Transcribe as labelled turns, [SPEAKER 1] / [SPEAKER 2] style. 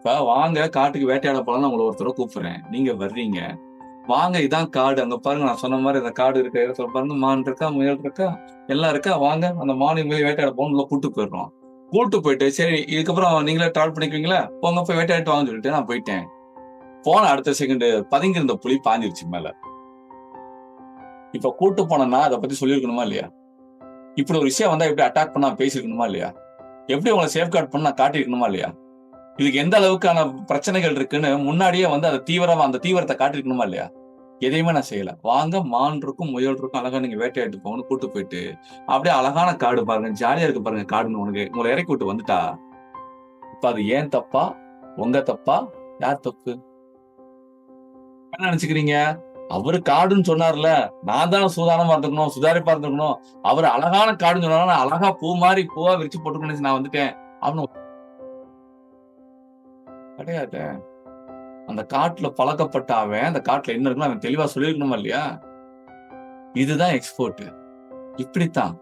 [SPEAKER 1] இப்ப வாங்க காட்டுக்கு வேட்டையாட போலாம்னு உங்களை ஒருத்தர கூப்பிடுறேன். நீங்க வர்றீங்க. வாங்க இதான் காடு. அங்க பாருங்க நான் சொன்ன மாரி அந்த காடு இருக்க இடத்துல பாருங்க மான் இருக்கா, முயல் இருக்கா, எல்லாம் இருக்கா. வாங்க அந்த மானையும் முயலையும் வேட்டையாட போகணும்னு உள்ள கூட்டு போயிடுறோம். கூட்டு போயிட்டு, சரி இதுக்கப்புறம் நீங்களே டிராவல் பண்ணிக்குவீங்களா? போங்க போய் வேட்டையாடிட்டு வாங்கன்னு சொல்லிட்டு நான் போயிட்டேன். போன அடுத்த செகண்ட் பதுங்கி இருந்த புலி பாஞ்சிருச்சு மேல. இப்ப கூட்டு போனேன்னா அத பத்தி சொல்லியிருக்கணுமா இல்லையா? இப்படி ஒரு விஷயம் வந்தா எப்படி அட்டாக் பண்ணாம பேசியிருக்கணுமா இல்லையா? எப்படி உங்கள சேஃப்கார்ட் பண்ண நான் காட்டியிருக்கணுமா இல்லையா? இதுக்கு எந்த அளவுக்கான பிரச்சனைகள் இருக்குன்னு முன்னாடியே வந்து அத தீவிரமா அந்த தீவிரத்த காட்டியிருக்கணுமா இல்லையா? எதையுமே நான் செய்யல. வாங்க மான் இருக்கும், முயல் இருக்கும். அழகா நீங்க வேட்டையாடிட்டு போங்கன்னு கூட்டு போயிட்டு, அப்படியே அழகான காடு பாருங்க. ஜாலியா இருக்கு பாருங்க காடுன்னு உங்கள இறக்கி விட்டு வந்துட்டா, இப்ப அது ஏன் தப்பா? உங்க தப்பா? யார் தப்பு? என்ன நெனச்சுக்கிறீங்க? அவரு காடுன்னு சொன்னார்ல, நான் தான சூதானமா இருந்துக்கணும், சுதாரிப்பா இருந்துக்கணும். அவரு அழகான காடுன்னு சொன்னாருன்னா, நான் அழகா பூ மாரி பூவா விரிச்சு போட்டுக்கணும்னு நெனச்சு நான் வந்துட்டேன். அப்படின்னு கிடையாது. அந்த காட்டுல பழக்கப்பட்ட அவன், அந்த காட்டுல என்ன இருக்குன்னு அவன் தெளிவா சொல்லியிருக்கணுமா இல்லையா? இதுதான் எக்ஸ்போர்ட். இப்படித்தான்.